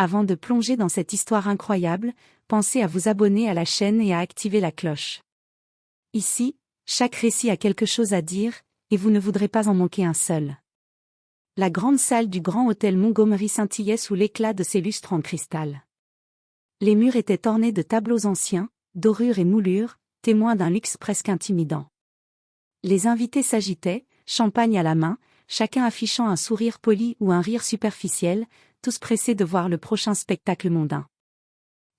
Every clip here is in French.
Avant de plonger dans cette histoire incroyable, pensez à vous abonner à la chaîne et à activer la cloche. Ici, chaque récit a quelque chose à dire, et vous ne voudrez pas en manquer un seul. La grande salle du grand hôtel Montgomery scintillait sous l'éclat de ses lustres en cristal. Les murs étaient ornés de tableaux anciens, dorures et moulures, témoins d'un luxe presque intimidant. Les invités s'agitaient, champagne à la main, chacun affichant un sourire poli ou un rire superficiel, tous pressés de voir le prochain spectacle mondain.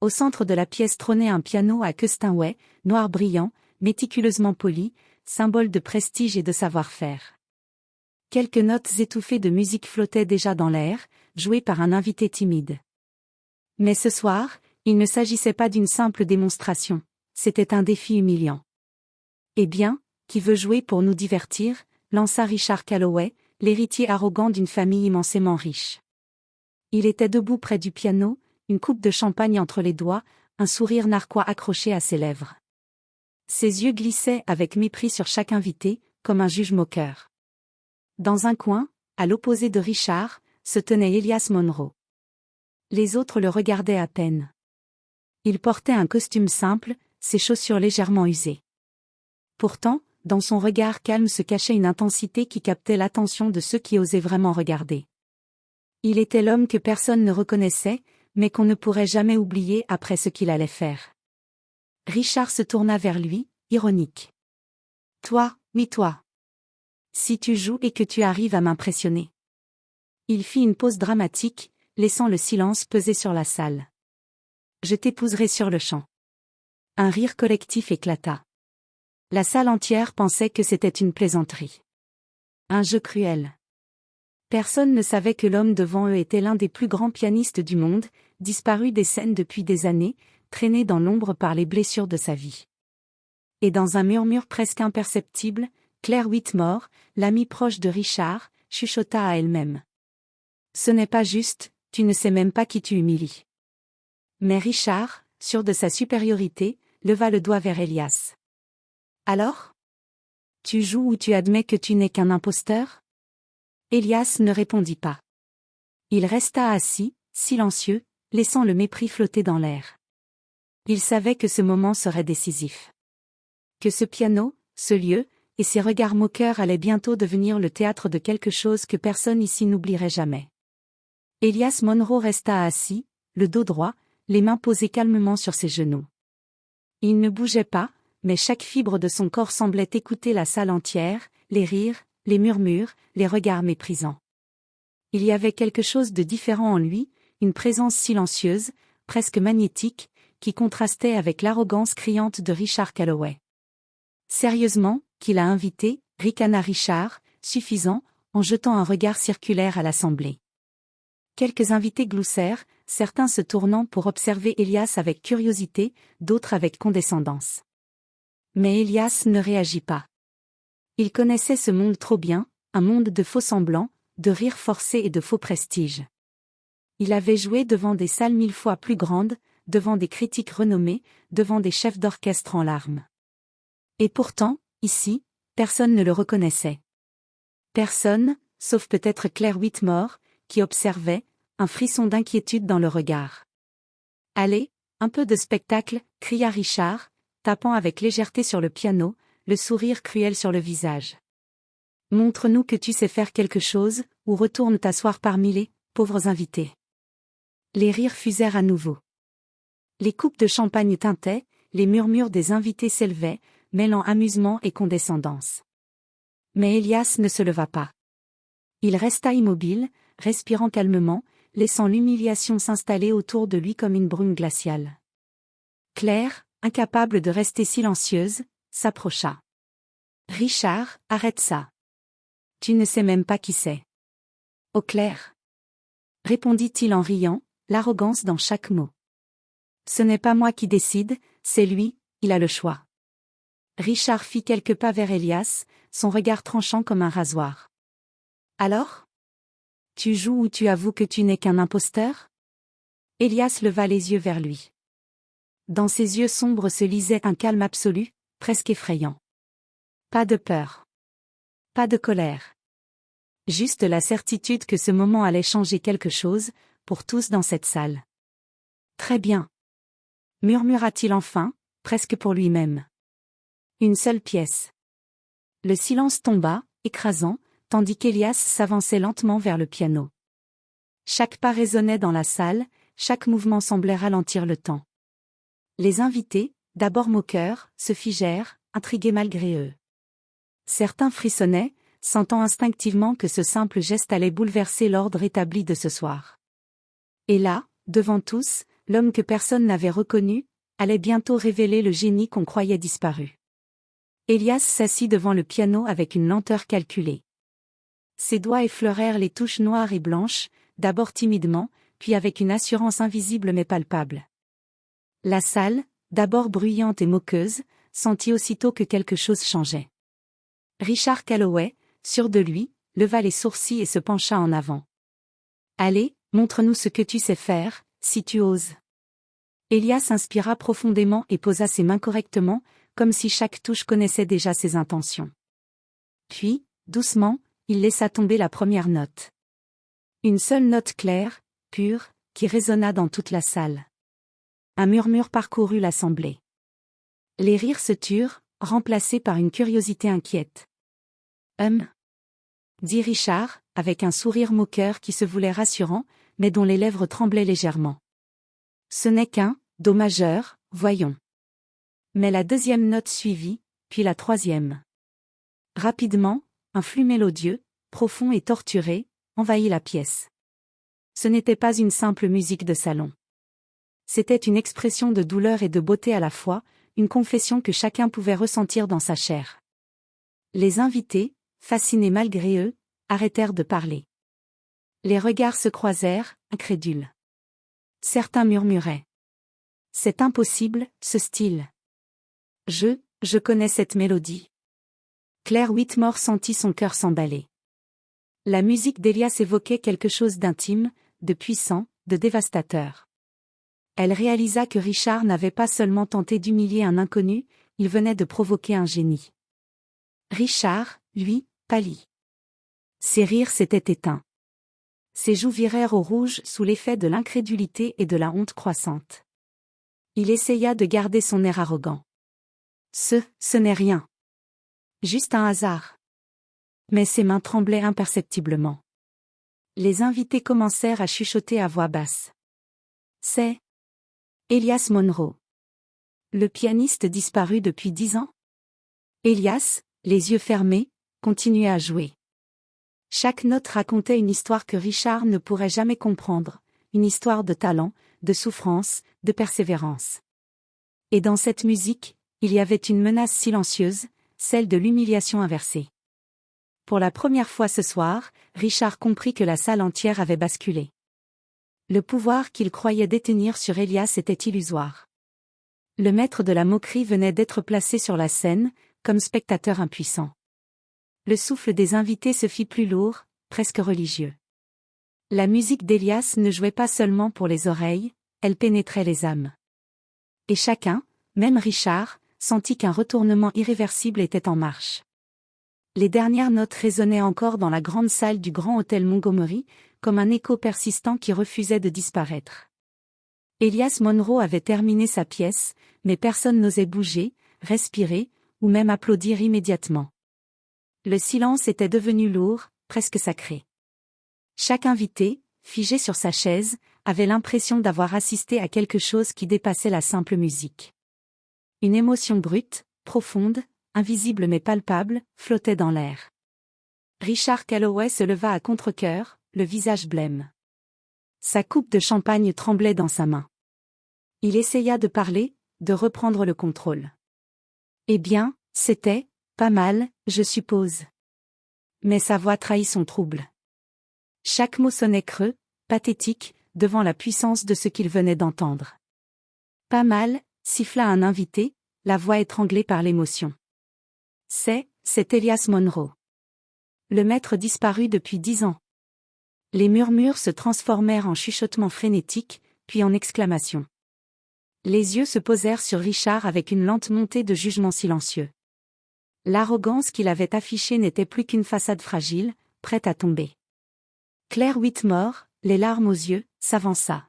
Au centre de la pièce trônait un piano à queue Steinway, noir brillant, méticuleusement poli, symbole de prestige et de savoir-faire. Quelques notes étouffées de musique flottaient déjà dans l'air, jouées par un invité timide. Mais ce soir, il ne s'agissait pas d'une simple démonstration, c'était un défi humiliant. Eh bien, qui veut jouer pour nous divertir, lança Richard Calloway, l'héritier arrogant d'une famille immensément riche. Il était debout près du piano, une coupe de champagne entre les doigts, un sourire narquois accroché à ses lèvres. Ses yeux glissaient avec mépris sur chaque invité, comme un juge moqueur. Dans un coin, à l'opposé de Richard, se tenait Elias Monroe. Les autres le regardaient à peine. Il portait un costume simple, ses chaussures légèrement usées. Pourtant, dans son regard calme se cachait une intensité qui captait l'attention de ceux qui osaient vraiment regarder. Il était l'homme que personne ne reconnaissait, mais qu'on ne pourrait jamais oublier après ce qu'il allait faire. Richard se tourna vers lui, ironique. « Toi, oui toi. Si tu joues et que tu arrives à m'impressionner. » Il fit une pause dramatique, laissant le silence peser sur la salle. « Je t'épouserai sur le champ. » Un rire collectif éclata. La salle entière pensait que c'était une plaisanterie. Un jeu cruel. Personne ne savait que l'homme devant eux était l'un des plus grands pianistes du monde, disparu des scènes depuis des années, traîné dans l'ombre par les blessures de sa vie. Et dans un murmure presque imperceptible, Claire Whitmore, l'amie proche de Richard, chuchota à elle-même. « Ce n'est pas juste, tu ne sais même pas qui tu humilies. » Mais Richard, sûr de sa supériorité, leva le doigt vers Elias. « Alors ? Tu joues ou tu admets que tu n'es qu'un imposteur ?» Elias ne répondit pas. Il resta assis, silencieux, laissant le mépris flotter dans l'air. Il savait que ce moment serait décisif. Que ce piano, ce lieu, et ces regards moqueurs allaient bientôt devenir le théâtre de quelque chose que personne ici n'oublierait jamais. Elias Monroe resta assis, le dos droit, les mains posées calmement sur ses genoux. Il ne bougeait pas, mais chaque fibre de son corps semblait écouter la salle entière, les rires, les murmures, les regards méprisants. Il y avait quelque chose de différent en lui, une présence silencieuse, presque magnétique, qui contrastait avec l'arrogance criante de Richard Calloway. « Sérieusement, qui l'a invité ?» ricana Richard, suffisant, en jetant un regard circulaire à l'assemblée. Quelques invités gloussèrent, certains se tournant pour observer Elias avec curiosité, d'autres avec condescendance. Mais Elias ne réagit pas. Il connaissait ce monde trop bien, un monde de faux semblants, de rires forcés et de faux prestiges. Il avait joué devant des salles 1000 fois plus grandes, devant des critiques renommés, devant des chefs d'orchestre en larmes. Et pourtant, ici, personne ne le reconnaissait. Personne, sauf peut-être Claire Whitmore, qui observait, un frisson d'inquiétude dans le regard. « Allez, un peu de spectacle !» cria Richard, tapant avec légèreté sur le piano, le sourire cruel sur le visage. « Montre-nous que tu sais faire quelque chose, ou retourne t'asseoir parmi les pauvres invités. » Les rires fusèrent à nouveau. Les coupes de champagne tintaient, les murmures des invités s'élevaient, mêlant amusement et condescendance. Mais Elias ne se leva pas. Il resta immobile, respirant calmement, laissant l'humiliation s'installer autour de lui comme une brume glaciale. Claire, incapable de rester silencieuse, s'approcha. « Richard, arrête ça. Tu ne sais même pas qui c'est. »« Oh Claire !» répondit-il en riant, l'arrogance dans chaque mot. « Ce n'est pas moi qui décide, c'est lui, il a le choix. » Richard fit quelques pas vers Elias, son regard tranchant comme un rasoir. « Alors ? Tu joues ou tu avoues que tu n'es qu'un imposteur ?» Elias leva les yeux vers lui. Dans ses yeux sombres se lisait un calme absolu, presque effrayant. Pas de peur. Pas de colère. Juste la certitude que ce moment allait changer quelque chose, pour tous dans cette salle. Très bien. Murmura-t-il enfin, presque pour lui-même. Une seule pièce. Le silence tomba, écrasant, tandis qu'Elias s'avançait lentement vers le piano. Chaque pas résonnait dans la salle, chaque mouvement semblait ralentir le temps. Les invités, d'abord moqueurs, se figèrent, intrigués malgré eux. Certains frissonnaient, sentant instinctivement que ce simple geste allait bouleverser l'ordre établi de ce soir. Et là, devant tous, l'homme que personne n'avait reconnu, allait bientôt révéler le génie qu'on croyait disparu. Elias s'assit devant le piano avec une lenteur calculée. Ses doigts effleurèrent les touches noires et blanches, d'abord timidement, puis avec une assurance invisible mais palpable. La salle, d'abord bruyante et moqueuse, sentit aussitôt que quelque chose changeait. Richard Calloway, sûr de lui, leva les sourcils et se pencha en avant. « Allez, montre-nous ce que tu sais faire, si tu oses. » Elias inspira profondément et posa ses mains correctement, comme si chaque touche connaissait déjà ses intentions. Puis, doucement, il laissa tomber la première note. Une seule note claire, pure, qui résonna dans toute la salle. Un murmure parcourut l'assemblée. Les rires se turent, remplacés par une curiosité inquiète. Dit Richard, avec un sourire moqueur qui se voulait rassurant, mais dont les lèvres tremblaient légèrement. Ce n'est qu'un do majeur, voyons. Mais la deuxième note suivit, puis la troisième. Rapidement, un flux mélodieux, profond et torturé, envahit la pièce. Ce n'était pas une simple musique de salon. C'était une expression de douleur et de beauté à la fois, une confession que chacun pouvait ressentir dans sa chair. Les invités, fascinés malgré eux, arrêtèrent de parler. Les regards se croisèrent, incrédules. Certains murmuraient. « C'est impossible, ce style. Je connais cette mélodie. » Claire Whitmore sentit son cœur s'emballer. La musique d'Elias évoquait quelque chose d'intime, de puissant, de dévastateur. Elle réalisa que Richard n'avait pas seulement tenté d'humilier un inconnu, il venait de provoquer un génie. Richard, lui, pâlit. Ses rires s'étaient éteints. Ses joues virèrent au rouge sous l'effet de l'incrédulité et de la honte croissante. Il essaya de garder son air arrogant. Ce n'est rien. Juste un hasard. Mais ses mains tremblaient imperceptiblement. Les invités commencèrent à chuchoter à voix basse. C'est Elias Monroe. Le pianiste disparu depuis 10 ans? Elias, les yeux fermés, continuait à jouer. Chaque note racontait une histoire que Richard ne pourrait jamais comprendre, une histoire de talent, de souffrance, de persévérance. Et dans cette musique, il y avait une menace silencieuse, celle de l'humiliation inversée. Pour la première fois ce soir, Richard comprit que la salle entière avait basculé. Le pouvoir qu'il croyait détenir sur Elias était illusoire. Le maître de la moquerie venait d'être placé sur la scène, comme spectateur impuissant. Le souffle des invités se fit plus lourd, presque religieux. La musique d'Elias ne jouait pas seulement pour les oreilles, elle pénétrait les âmes. Et chacun, même Richard, sentit qu'un retournement irréversible était en marche. Les dernières notes résonnaient encore dans la grande salle du Grand Hôtel Montgomery, comme un écho persistant qui refusait de disparaître. Elias Monroe avait terminé sa pièce, mais personne n'osait bouger, respirer, ou même applaudir immédiatement. Le silence était devenu lourd, presque sacré. Chaque invité, figé sur sa chaise, avait l'impression d'avoir assisté à quelque chose qui dépassait la simple musique. Une émotion brute, profonde, invisible mais palpable, flottait dans l'air. Richard Calloway se leva à contre-cœur, le visage blême. Sa coupe de champagne tremblait dans sa main. Il essaya de parler, de reprendre le contrôle. Eh bien, c'était pas mal, je suppose. Mais sa voix trahit son trouble. Chaque mot sonnait creux, pathétique, devant la puissance de ce qu'il venait d'entendre. Pas mal, siffla un invité, la voix étranglée par l'émotion. C'est Elias Monroe. Le maître disparu depuis 10 ans. Les murmures se transformèrent en chuchotements frénétiques, puis en exclamations. Les yeux se posèrent sur Richard avec une lente montée de jugement silencieux. L'arrogance qu'il avait affichée n'était plus qu'une façade fragile, prête à tomber. Claire Whitmore, les larmes aux yeux, s'avança.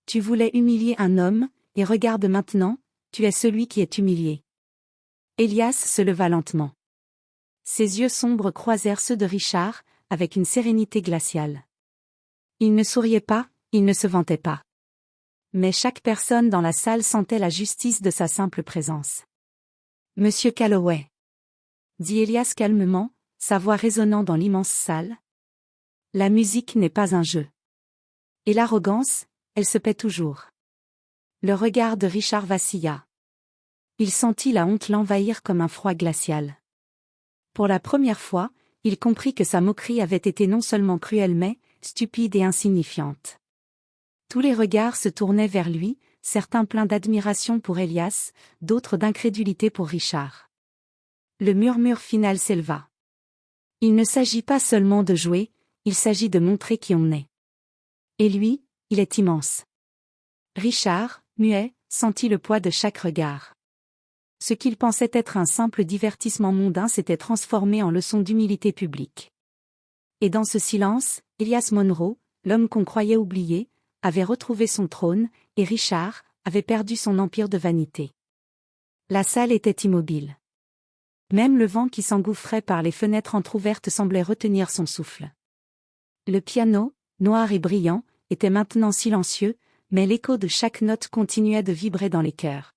Tu voulais humilier un homme, et regarde maintenant, tu es celui qui est humilié. Elias se leva lentement. Ses yeux sombres croisèrent ceux de Richard, avec une sérénité glaciale. Il ne souriait pas, il ne se vantait pas. Mais chaque personne dans la salle sentait la justice de sa simple présence. « Monsieur Calloway » dit Elias calmement, sa voix résonnant dans l'immense salle. « La musique n'est pas un jeu. Et l'arrogance, elle se paie toujours. » Le regard de Richard vacilla. Il sentit la honte l'envahir comme un froid glacial. Pour la première fois, il comprit que sa moquerie avait été non seulement cruelle mais stupide et insignifiante. Tous les regards se tournaient vers lui, certains pleins d'admiration pour Elias, d'autres d'incrédulité pour Richard. Le murmure final s'éleva. Il ne s'agit pas seulement de jouer, il s'agit de montrer qui on est. Et lui, il est immense. Richard, muet, sentit le poids de chaque regard. Ce qu'il pensait être un simple divertissement mondain s'était transformé en leçon d'humilité publique. Et dans ce silence, Elias Monroe, l'homme qu'on croyait oublié, avait retrouvé son trône, et Richard avait perdu son empire de vanité. La salle était immobile. Même le vent qui s'engouffrait par les fenêtres entr'ouvertes semblait retenir son souffle. Le piano, noir et brillant, était maintenant silencieux, mais l'écho de chaque note continuait de vibrer dans les cœurs.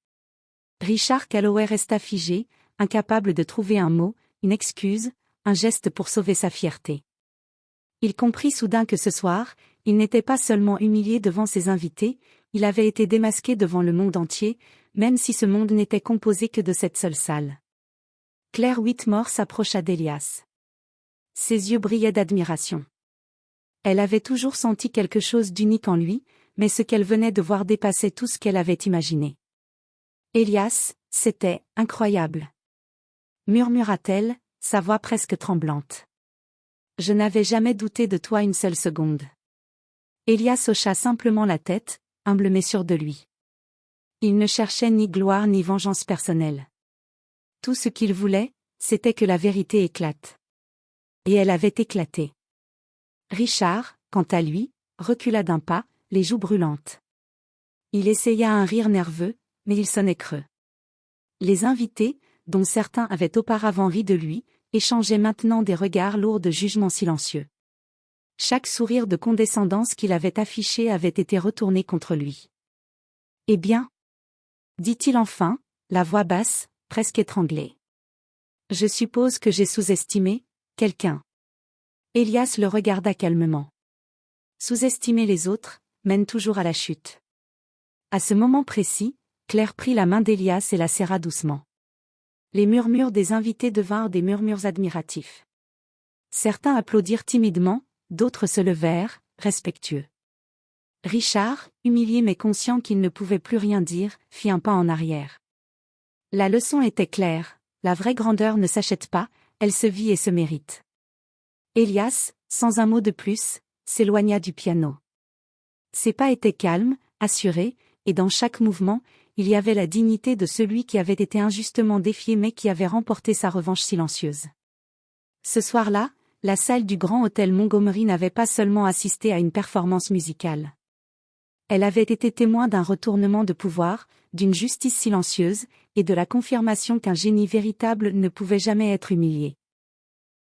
Richard Calloway resta figé, incapable de trouver un mot, une excuse, un geste pour sauver sa fierté. Il comprit soudain que ce soir, il n'était pas seulement humilié devant ses invités, il avait été démasqué devant le monde entier, même si ce monde n'était composé que de cette seule salle. Claire Whitmore s'approcha d'Elias. Ses yeux brillaient d'admiration. Elle avait toujours senti quelque chose d'unique en lui, mais ce qu'elle venait de voir dépassait tout ce qu'elle avait imaginé. Elias, c'était incroyable, murmura-t-elle, sa voix presque tremblante. Je n'avais jamais douté de toi une seule seconde. Elias hocha simplement la tête, humble mais sûr de lui. Il ne cherchait ni gloire ni vengeance personnelle. Tout ce qu'il voulait, c'était que la vérité éclate. Et elle avait éclaté. Richard, quant à lui, recula d'un pas, les joues brûlantes. Il essaya un rire nerveux, mais il sonnait creux. Les invités, dont certains avaient auparavant ri de lui, échangeaient maintenant des regards lourds de jugement silencieux. Chaque sourire de condescendance qu'il avait affiché avait été retourné contre lui. « Eh bien » dit-il enfin, la voix basse, presque étranglée. « Je suppose que j'ai sous-estimé quelqu'un. » Elias le regarda calmement. Sous-estimer les autres mène toujours à la chute. À ce moment précis, Claire prit la main d'Elias et la serra doucement. Les murmures des invités devinrent des murmures admiratifs. Certains applaudirent timidement, d'autres se levèrent, respectueux. Richard, humilié mais conscient qu'il ne pouvait plus rien dire, fit un pas en arrière. La leçon était claire, la vraie grandeur ne s'achète pas, elle se vit et se mérite. Elias, sans un mot de plus, s'éloigna du piano. Ses pas étaient calmes, assurés, et dans chaque mouvement, il y avait la dignité de celui qui avait été injustement défié mais qui avait remporté sa revanche silencieuse. Ce soir-là, la salle du Grand Hôtel Montgomery n'avait pas seulement assisté à une performance musicale. Elle avait été témoin d'un retournement de pouvoir, d'une justice silencieuse, et de la confirmation qu'un génie véritable ne pouvait jamais être humilié.